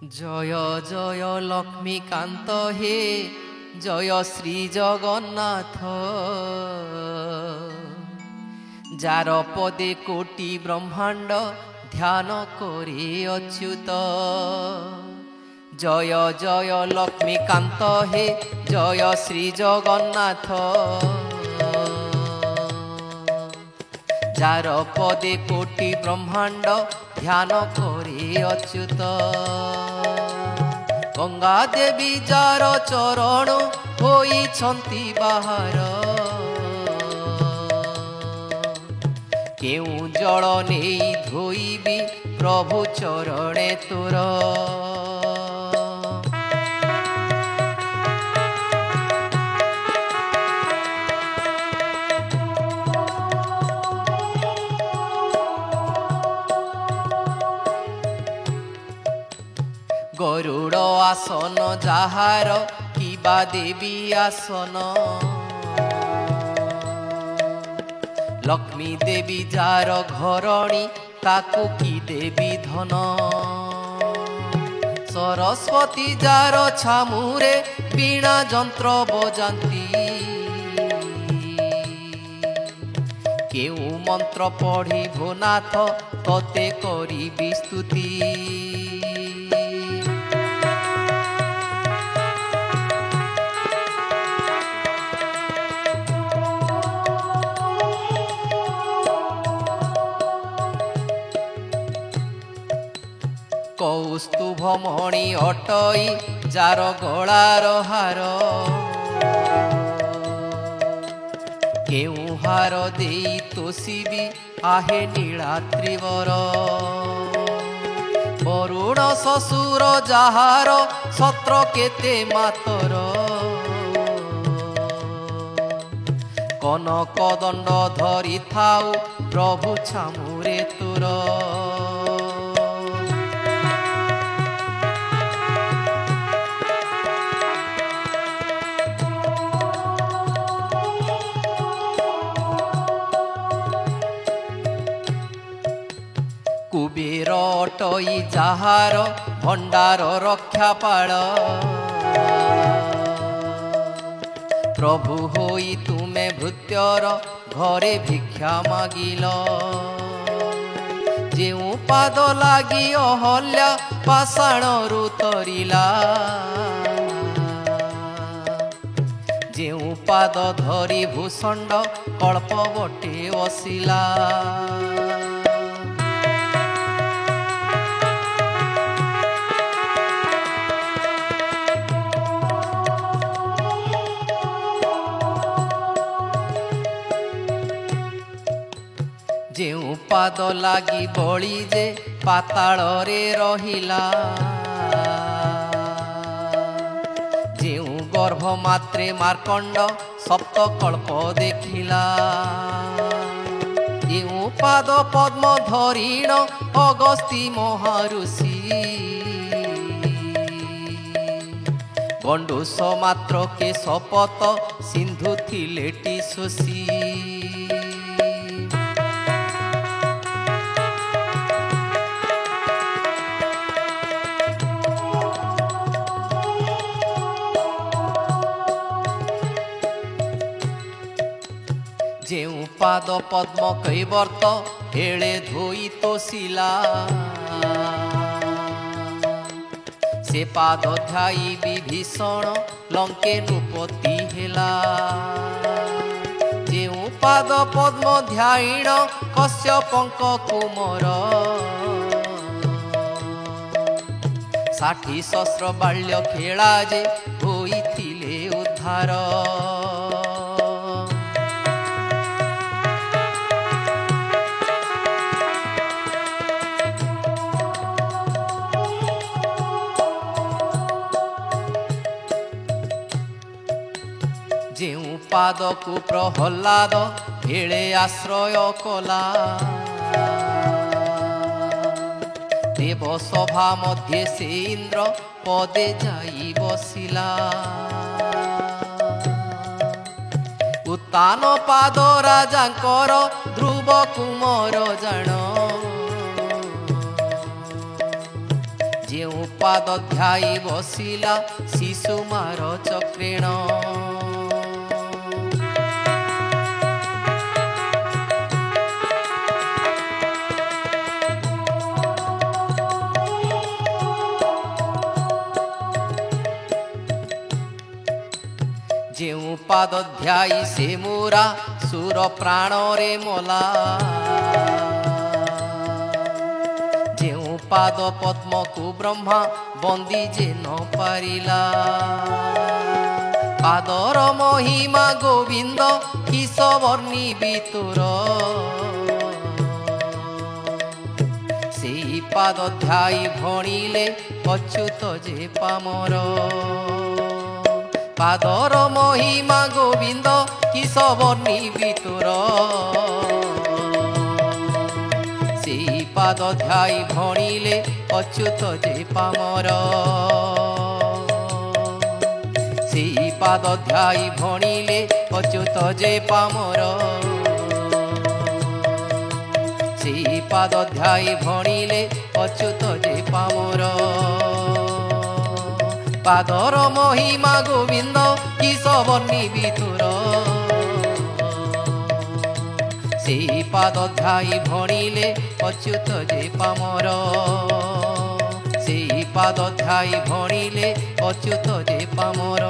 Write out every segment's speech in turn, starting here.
জয় জয় লক্ষ্মীকান্ত হে জয় শ্রী জগন্নাথ যার পদে কোটি ব্রহ্মাণ্ড ধ্যান করে অচ্যুত। জয় জয় লক্ষ্মীকান্ত হে জয় শ্রী জগন্নাথ যার পদে কোটি ব্রহ্মাণ্ড ধ্যান করে অচ্যুত। গঙ্গা দেবী যার চରଣ ହୋଇଛନ୍ତି ବାହାର, କେଉଁ ଜଳ ନେଇ ଧୋଇବି ପ୍ରଭୁ ଚରଣେ ତୋର। গরুড় আসন যাহার কিবা দেবী আসন, লক্ষ্মী দেবী যার ঘরণী তাকু কি দেবী ধন। সরস্বতী যার ছামুরে বীণা যন্ত্র বজান্তি, কেউ মন্ত্র পড়িব নাথ ততে করিবি স্তুতি। কৌস্তুভমণি অটই যার গলার হার, কেউ হার দেই তোষিবি আহে নীলাদ্রিবর। বরুণ শ্বশুর যাহার ছত্র কেতে মাতর, কনক দণ্ড ধরি থাও প্রভু ছামুরে তোর। কুবের অটই যাহার ভণ্ডার রক্ষাপাল, প্রভু হই তুমে ভৃত্যর ঘরে ভিক্ষা মাগিল। যেউ পাদ লাগি অহল্যা পাষাণরু তরিলা, যেউ পাদ ধরি ভূষণ্ড কল্প বটে বসিলা। যেউ পাদ লাগি বଳି যে পাতাଳରେ রহিলা, যেউ গর্ভ মাত্রে মার্কণ্ড সপ্তকল্প দেখিলা। যেউ পাদ পদ্ম ধরিণ অগস্তি মহাಋষি, গণ্ডূষ মাত্রকে শপথ সিন্ধু থিলেটি শোষি। যেউ পাদ পদ্ম কৈবর্ত হেଳେ ধୋଇ তোষিলা, সে পাদ ধ্যাଇ বিভীষণ লঙ্কে নୃপতি হেলা। যেউ পাদ পদ্ম ধ্যাଇଣ কশ্যপଙ୍କ কুমর, 60 ସହସ୍ର ବାଲ୍ୟ ଖେଳା ଯେ ହୋଇଥିଲେ ଉଦ୍ଧାର। যেউ পাদকু প্রহ্লাদ হেଳେ আশ্রয় কলা, দেব সভা মধ্যে সে ইন্দ্র পদে যাই বসিলা। উত্তান পাদ রাজাঙ্কর ধ্রুব কুমর জাণ, যেউ पाद ध्याई बसिला शिशुमार चक्रेण जेउ पाद ध्याई से मोरा सुर प्राण रे मला जेउ पाद पद्म को ब्रह्मा बंदी जे न पारिला पादर महिमा गोविंद किस वर्णिबी तोर सेई पाद ध्याई भणिले अच्युत जे पामर पादर महिमा गोविंद किस वर्णिबी तोर सेई पाद ध्याई भणिले अच्युत जे पामर सेई पाद ध्याई भणिले अच्युत जे पामर सेई पाद ध्याई भणिले अच्युत जे पामर पादर महिमा गोविंद किस वर्णिबी तोर सेई पाद ध्याई भणिले अच्युत जे पामर सेई पाद ध्याई भणिले अच्युत जे पामर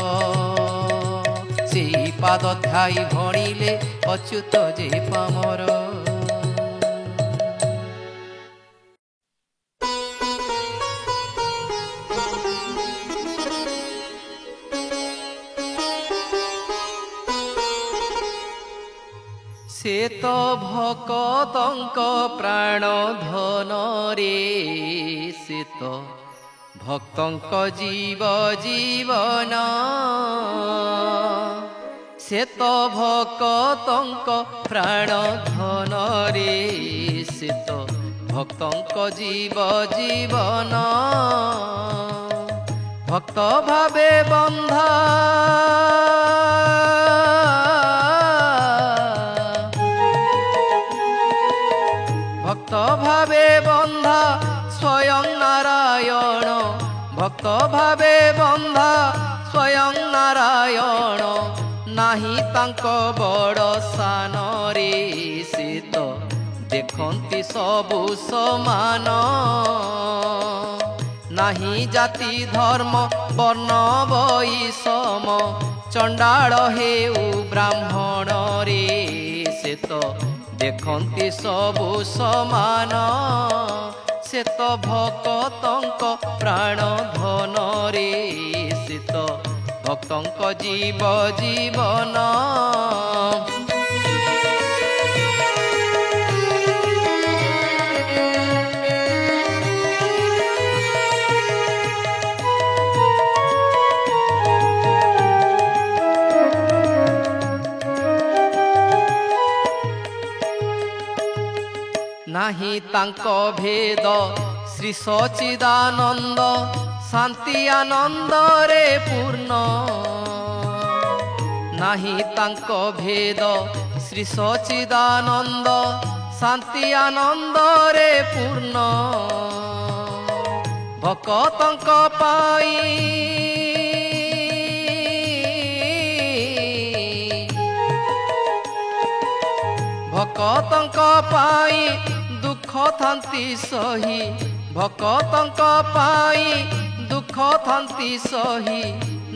सेई पाद ध्याई भणिले अच्युत जे पामर से तो भक्तंक प्राण धन रे से तो भक्तंक जीव जीवन से तो भक्तंक प्राण धन रे से तो भक्तंक जीव जीवन भक्त भावे बंधा भक्त भावे बंधा स्वयं नारायण भक्त भावे बंधा स्वयं नारायण नाही तांक बड़ सान रे से तो देखंती सबु समान नाही जाति धर्म वर्ण वैषम चंडाल हेउ ब्राह्मण रे से तो देखंती सबु समान से तो भक्तंक प्राण धन रे से तो भक्तंक जीव जीवन नाही तांको भेद श्री सच्चिदानंद शांति आनंद रे पूर्ण नाही तांको भेद श्री सच्चिदानंद शांति आनंद रे पूर्ण भक्तंक पाई भक्तंक पाई दुख थांती सही भक्तंक पाई दुख थांती सही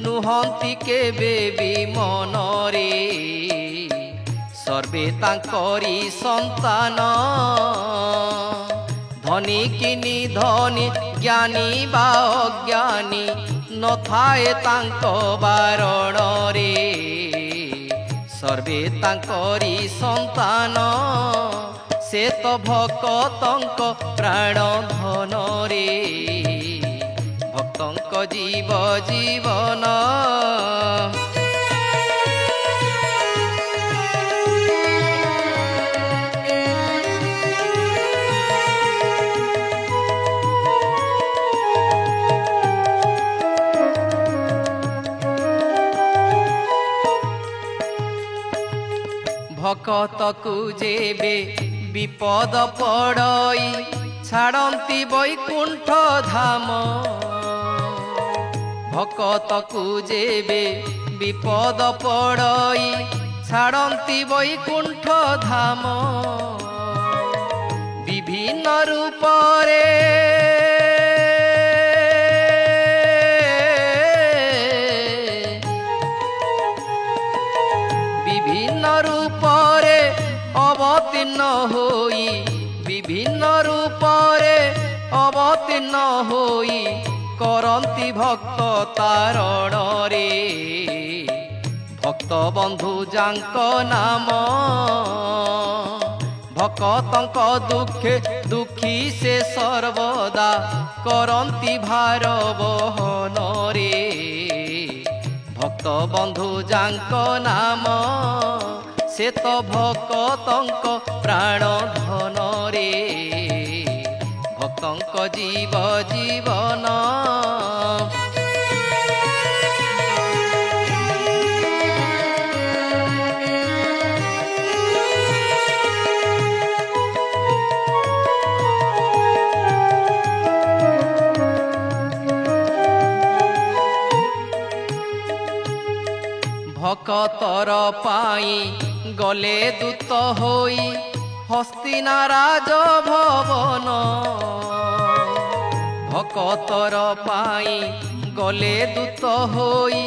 नुहंती केबे भी मन रे सर्वे तांकरी संतान धनी किनी धनी ज्ञानी बा अज्ञानी न थाए तांक बारण रे सर्वे तांकरी संतान से तो भक्तंक प्राण धन रे भक्तंक जीव जीवन भक्तकु जेबे विपद पड़ई छाड़ती वैकुंठ धाम भक्तकु जेबे विपद पड़ई छाड़ती वैकुंठ धाम विभिन्न रूपरे विभिन्न रूपरे अवतीर्ण होई विभिन्न रूपरे अवतीर्ण होई करंती भक्त तारण रे भक्त बंधु जांक नाम भक्तंक दुखे दुखी से सर्वदा करंती भार बहन रे भक्त बंधु जांक नाम से तो भक्तंक प्राण धन रे भक्तंक जीव जीवन भक्तर पाई गले दूत होई हस्तिना राज भवन भक्तर पाई गले दूत होई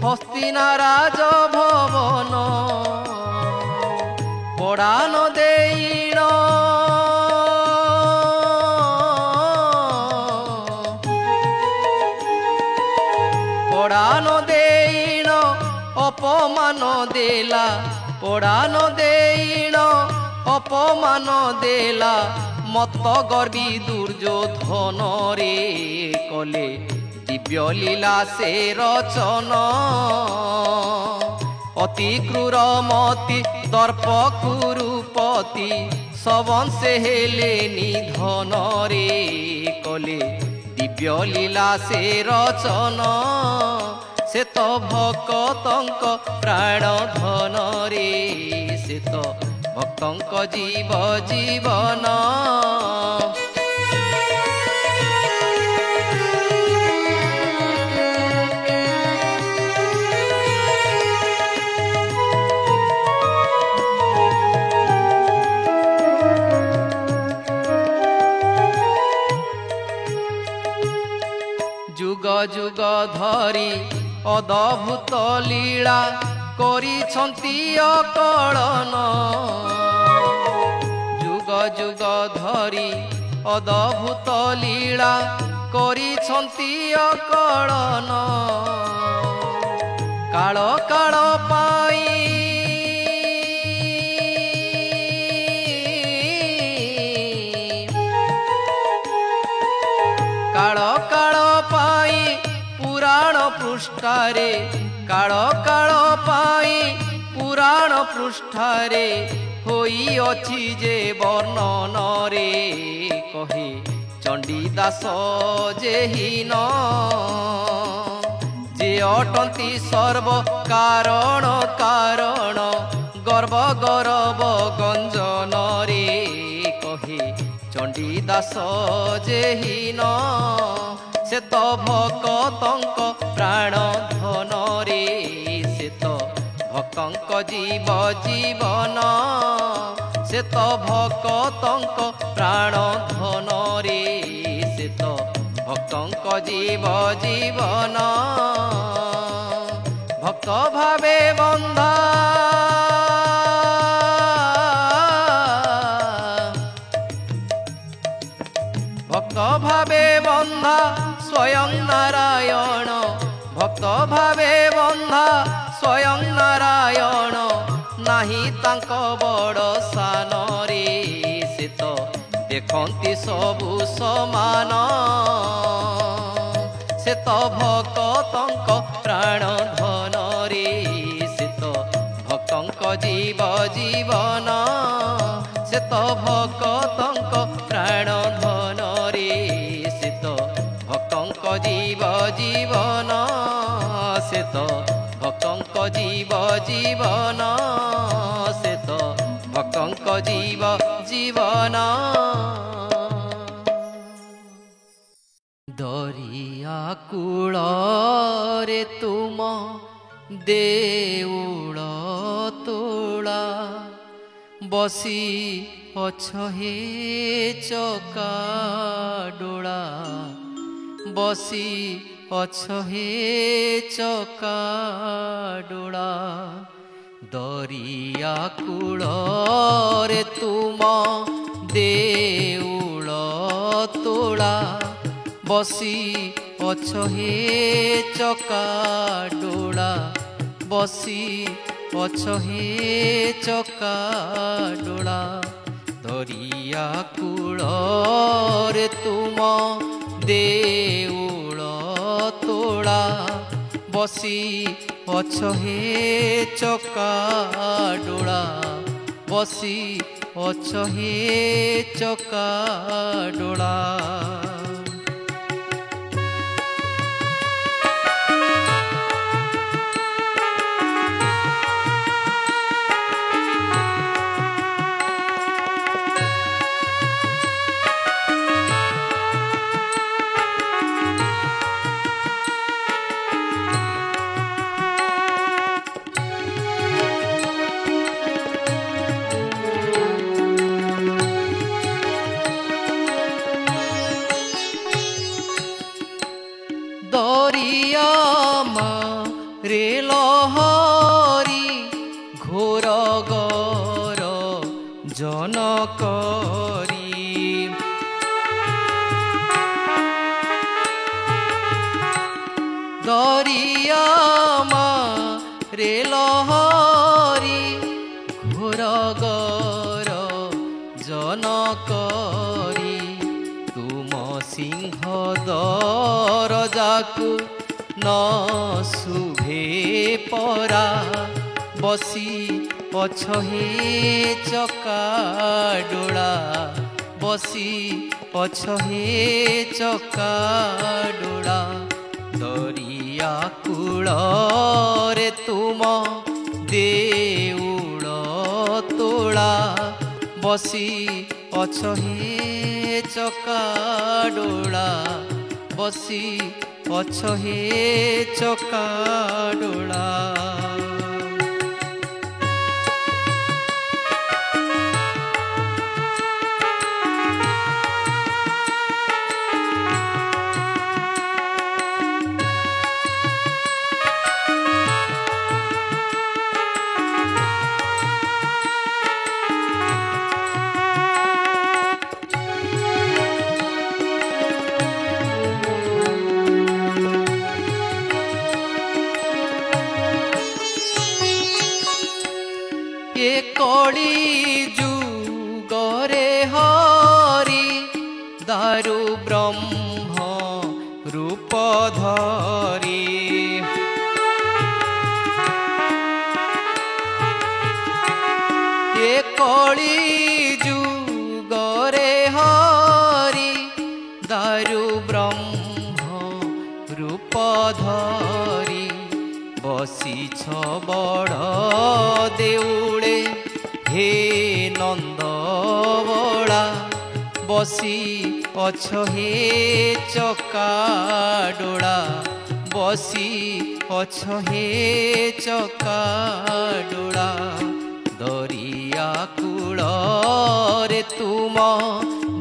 हस्तिना राज भवन पड़ान देईण पड़ान देईण अपमान देला पड़ान देईण अपमान देला मत गर्वी दुर्योधन रे कले दिव्य लीला से रचन अति क्रूर मति दर्प कुरुपति सबन से हेले निधन रे कले दिव्य लीला से रचन से तो भक्तंक प्राण धन रे से तो भक्तंक जीव जीवन जुग जुग धरी अद्भुत लीला करिछन्ति अकलन जुग जुग धरी अद्भुत लीला करिछन्ति अकलन काल काल पाई काल काल पाई पुराण पृष्ठारे काल काल पाई पुराण पृष्ठारे होई अछि जे वर्णन रे कहे चंडीदास जेहीन जे अटंती सर्व कारण कारण गर्व गौरव गंजन रे कहे चंडीदास जेहीन से तो भक्तंक प्राण धन रे से तो भक्तंक जीव जीवन से तो भक्तंक प्राण धन रे से तो भक्तंक जीव जीवन भक्त भावे बंधा भक्त भावे बंधा स्वयं नारायण भक्त भावे बंधा स्वयं नारायण नाही तांक बड़ सान रे से तो देखंती सबु समान से तो भक्तंक प्राण धन रे से तो भक्तंक जीव जीवन से तो भक्तंक प्राण धन रे से तो भक्तंक जीव जीवन से तो भक्तंक जीव जीवन से तो भक्तंक जीव जीवन दरिया कूल रे तुम देउल तोला बसी अछ हे चका डोला बसी अछ हे चका डोला दरिया कूल रे तुम देउल तोला बसी अछ हे चका डोला बसी अछ हे चका डोला दरिया कूल रे तुम देउल तोला बसी अछ हे चका डोला बसी अछ हे चका डोला दरिया रे लहरी घोर गर जनकरी दरिया रे लहरी घोर गर जनकरी तुम सिंह दरजाकु न शुभे परा बसी अछ हे चका डोला बसी अछ हे चका डोला दरिया कूल रे तुम देउल तोला बसी अछ हे चका डोला बसी अछ हे चका डोला कली जुगरे हरि दारु ब्रह्म रूप धरी कली जुगरे हरि दारु ब्रह्म रूप धरी बसीछ बड़ देउले हे नंद बड़ा बसी अछ हे चका डोला बसी अछ हे चका डोला दरिया कूल रे तुम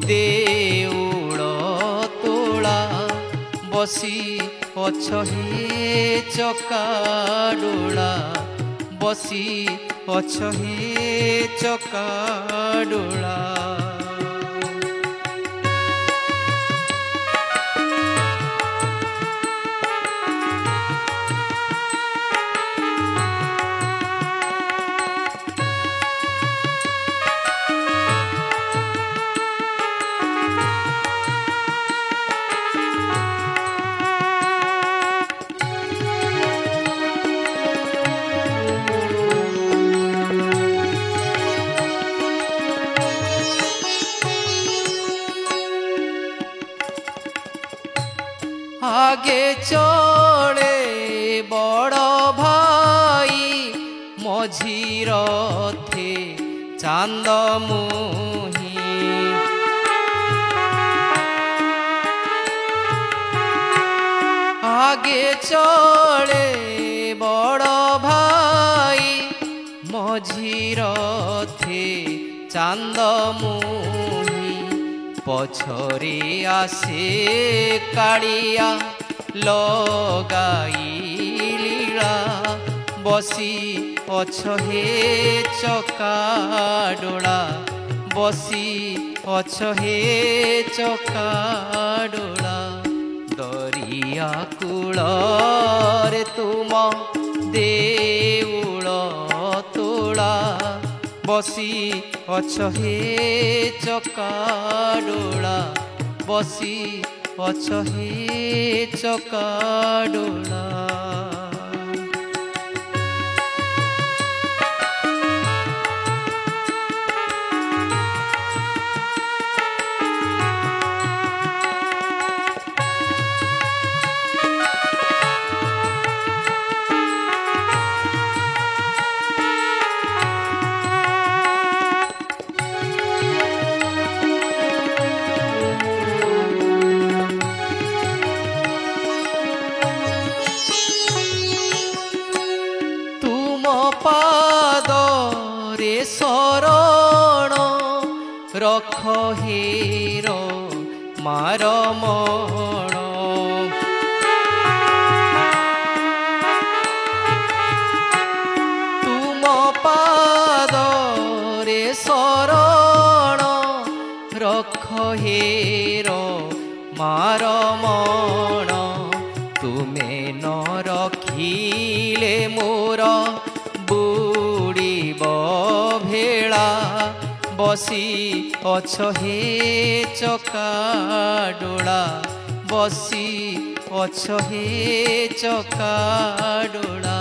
देउल तोला बसी अछ हे चका डोला बसी अछ हे चका डोला आगे चले बड़ भाई मझी रथे चांद मुही आगे चले ଚାନ୍ଦ ମୁହିଁ ପଛରେ ଆସେ କାଳିଆ ଲଗାଇ ଲୀଳା ବସି ଅଛ ହେ ଚକା ଡୋଳା ବସି ଅଛ ହେ ଚକା ଡୋଳା ଦରିଆ କୂଳରେ ତୁମ ଦେଉଳ ତୋଳା ବସି ଅଛ ହେ ଚକା ଡୋଳା ବସି ଅଛ ହେ ଚକା ଡୋଳା। ପାଦରେ ଶରଣ ରଖ ହେର ମାରମଣ ତୁମ ପାଦରେ ଶରଣ ରଖ ହେର ମାରମଣ ତୁମେ ନ ରଖିଲେ ମୋର ବୁଡ଼ିବ ଭେଳା ବସି ଅଛ ହେ ଚକା ଡୋଳା ବସି ଅଛ ହେ ଚକା ଡୋଳା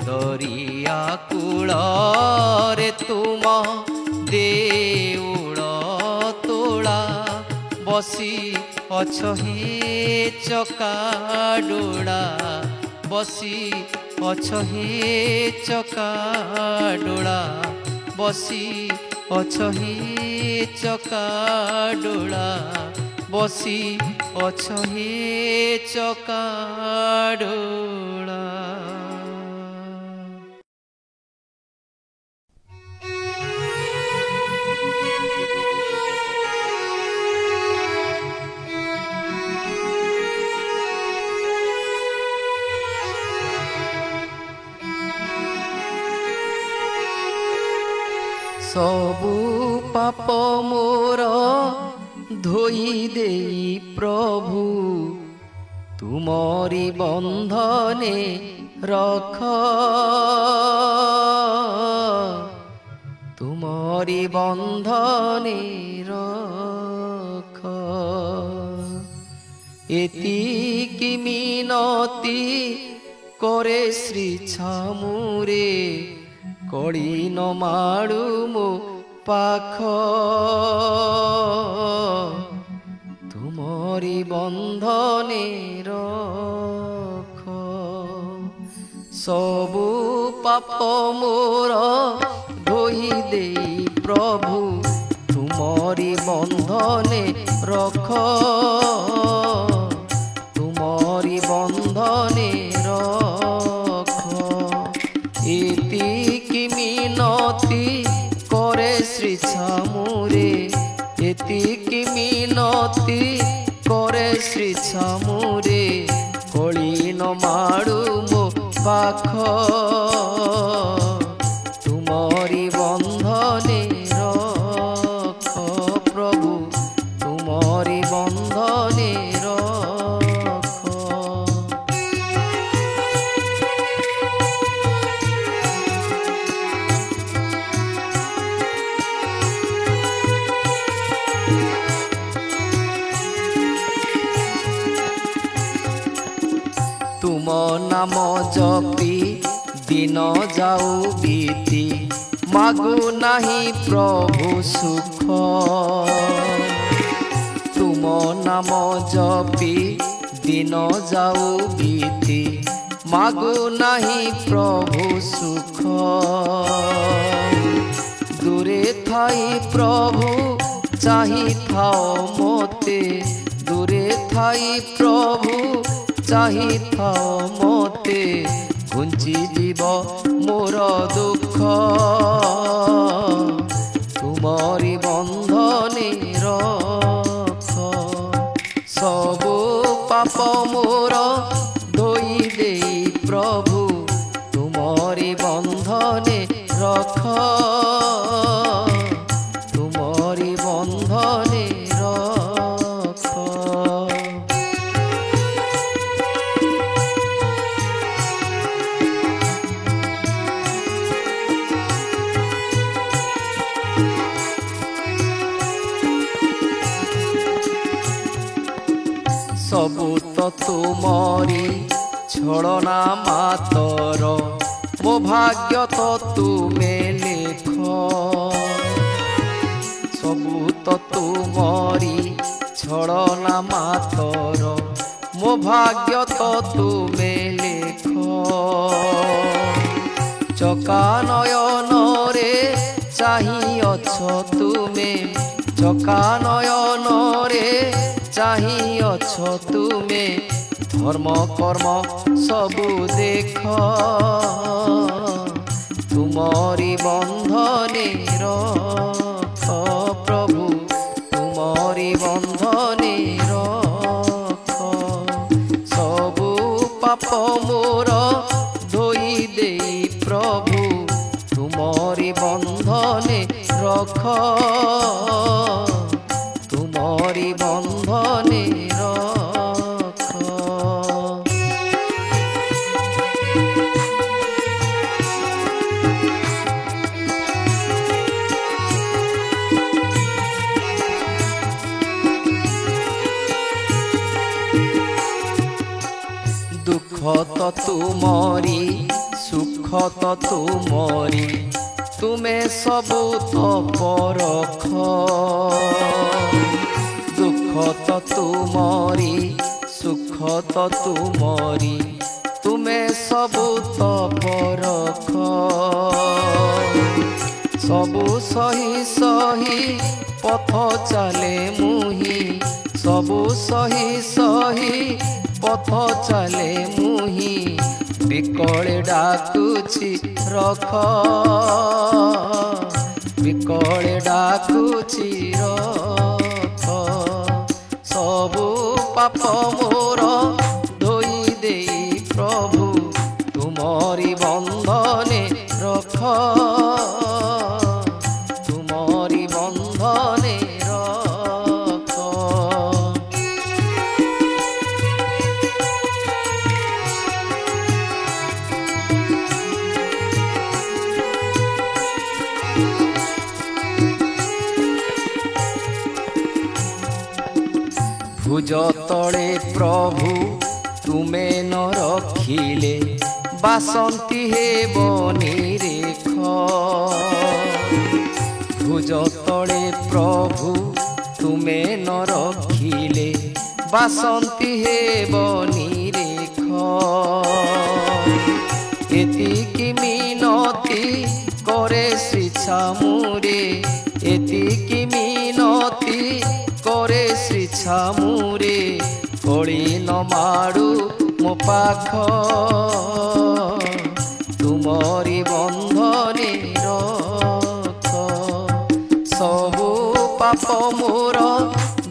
ଦରିଆ କୂଳରେ ତୁମ ଦେଉଳ ତୋଳା ବସି ଅଛ ହେ ଚକା ଡୋଳା ବସି ଅଛ ହେ ଚକା ଡୋଳା ବସି ଅଛ ହେ ଚକା ଡୋଳା ବସି ଅଛ ହେ ଚକା ଡୋଳା। सबु पाप मोर धोई देई प्रभु तुमरी बंधने रख तुमरी बंधने रख एतिकी मिनती करे श्री छामुरे कड़ी न माड़ू मो पाख तुमरी बंधने रख सबु पाप मोर धोई देई प्रभु तुमरी बंधने रख तुमरी बंधने रख एतिकी मिनती करे श्री छामुरे एतिकी मिनती करे श्री छामुरे कली न माड़ू मो पाख तुमरी बंधने रख प्रभु तुमरी बंधने रख तुम नाम जपी दिन जाऊ बीती मागु नाही प्रभु सुख तुम नाम जपी दिन जाऊ बीती मागु नाही प्रभु सुख दूरे थाई प्रभु चाही थाओ मोते दूरे थाई प्रभु चाही थाओ मोते घुंची जीव मोर दुख तुम तुमरी बंधने रख सबु पाप मोर धोई दे प्रभु तुमरी बंधने रख तुमरी बंधने रख। सबु तो तुमरी छड़ना मातर मो भाग्य तो तुमे लेख सबु तो तुमरी छड़ना मातर मो भाग्य तो तुमे लेख चका नयन रे चाहि अछ तुमे चका नयन रे चाहि अछ तुमे धर्म कर्म सबु देख तुमरी बंधने रख प्रभु तुमरी बंधने रख सबु पाप मोर धोई दे प्रभु तुमरी बंधने रख तुमरी बंधने रख। दुख तो तुमरी सुख तो तुमरी तुमे सबु तो परख दुख तो तुमरी सुख तो तुमरी तुमे सबु तो परख सबु सही सही पथ चले मुही सबु सही सही पथ चले मुही विकल डाकुछि रख विकल डाकुछि रख सबु पाप मोर धोई दे प्रभु तुमरी बंधने रख तुमरी बंधने रख। भुज तले प्रभु तुमे न रखिले बासंती हेब निरेख भुज तले प्रभु तुमे न रखिले बासंती हेब निरेख एतिकी मिनती करे स्वेच्छा मुरे एतिकी मिनती करे स्वेच्छा मुरे कली न माडू मो पाख तुमरी बंधने रख सबु पाप मोर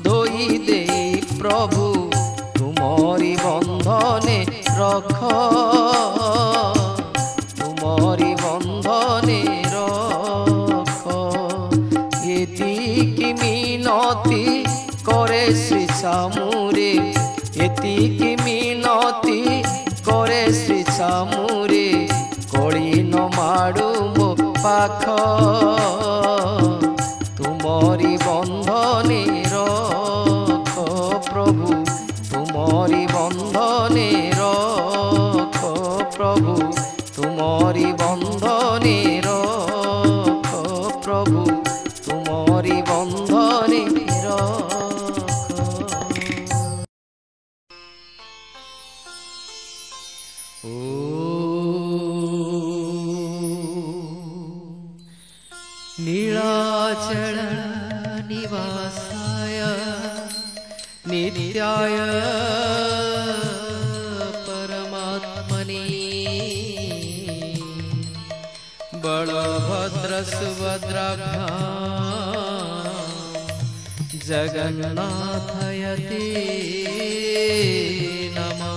धोई दे प्रभु तुमरी बंधने रख तुमरी बंधने रख एतिकी मिनती करे स्वेच्छा मुरे एतिकी मिनती करे स्वेच्छा मुरे कली न माडू मो पाख तुमरी बंधने रख प्रभु तुमरी बंधने रख प्रभु तुमरी बंधने रख प्रभु तुमरी बंधने रख। नीलाचल निवासाय नित्याय परमात्मने बलभद्र सुभद्राभ्यां जगन्नाथयते नमः।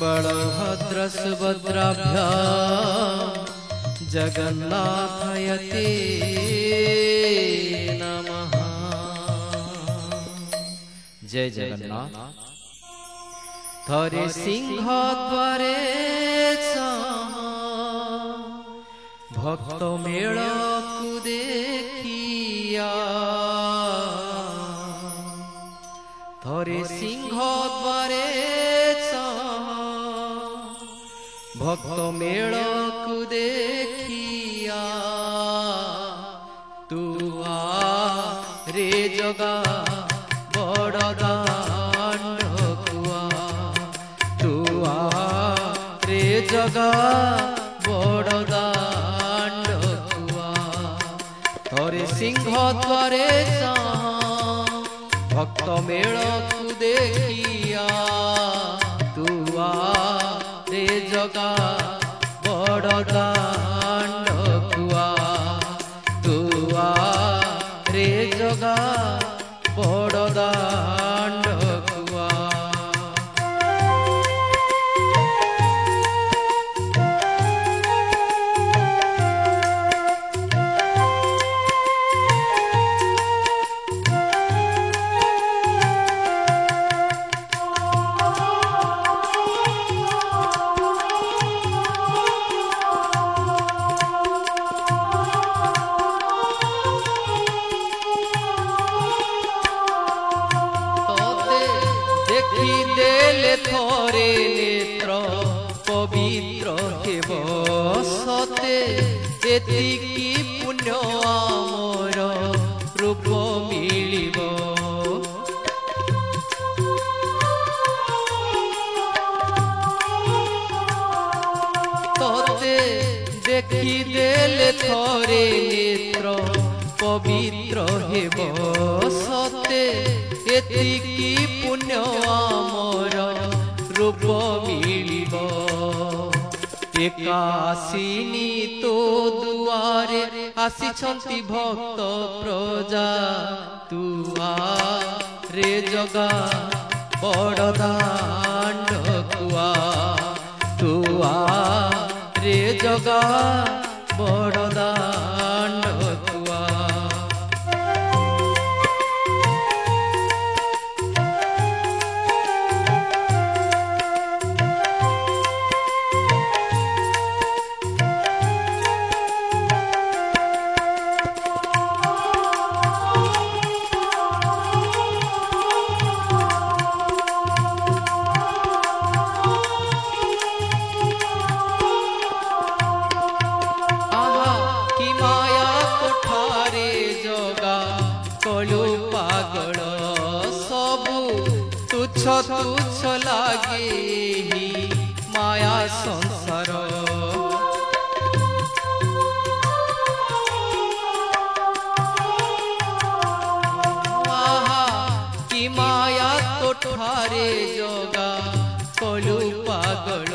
बलभद्र सुभद्राभ्यां जगन्नाथयते नमः। जय जगन्नाथ। थरे सिंह द्वारे भक्त मेल को देखिया, थरे सिंह द्वारे भक्त मेल को देखिया, तू आ रे जगा बड़ दांड कुआ, तू आ रे जगा बड़ दांड कुआ। थरे सिंह द्वारे भक्त मेल को देखिया, तू आ रे जगा बड़ दांड कुआ, तू आ रे जगा बड़ दांड कुआ। थरे नेत्र पवित्र हेब सते, एतिकी पुण्य आमर रूप मिलिब। तते देखी देले थरे नेत्र पवित्र हेब सते, एतिकी पुण्य आमर रूप मिलिब। एकासिनी तो दुआरे आसिछंती भक्त प्रजा, तू आ रे जगा बड़ दांड कुआ, तू आ रे जगा बड़ दांड कुआ। पागल सबू तुच्छ तुच्छ लागे ही माया संसार। कि माया तो ठारे जगा कलु पागल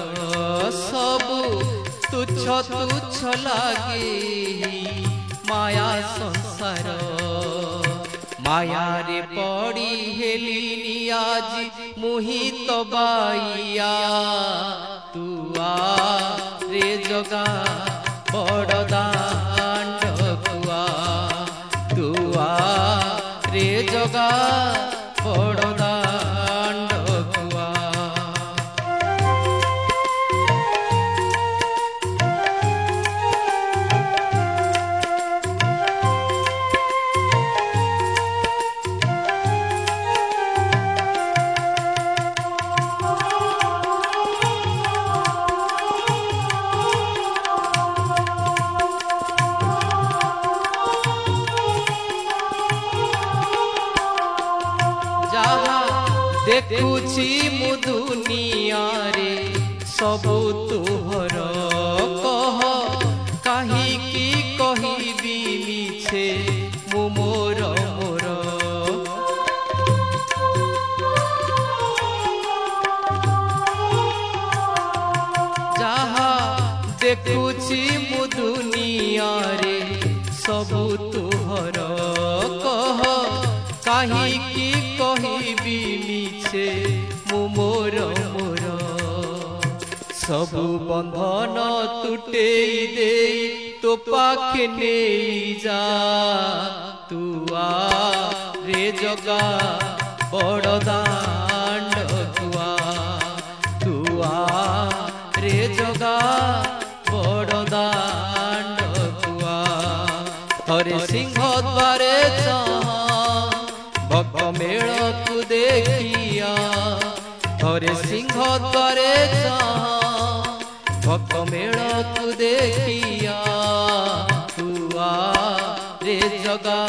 सबू तुच्छ तुच्छ लागे ही माया संसार। माया रे पड़ी हेलिनी आजी मोहित बाइया, तू आ रे जगा बड़ दांड कुआ, तू आ रे जगा बड़ दांड कुआ। देखुची मु दुनिया रे सबु तुहर कह, काहि की कहिबी मिछे मु मोर मोर। जहा देखुची मु दुनिया रे सबु तुहर कह, कि कहिबी मिछे मु मोर मोर सबु बंधन तुटेई दे तो पाखे नहीं जा तू आ रे जगा बड़ दांड कुआ तू आ रे जगा बड़ दांड कुआ थरे सिंह द्वारे भक्त मेल को देखिया थरे सिंह द्वारे भक्त मेल को देखिया तू आ रे जगा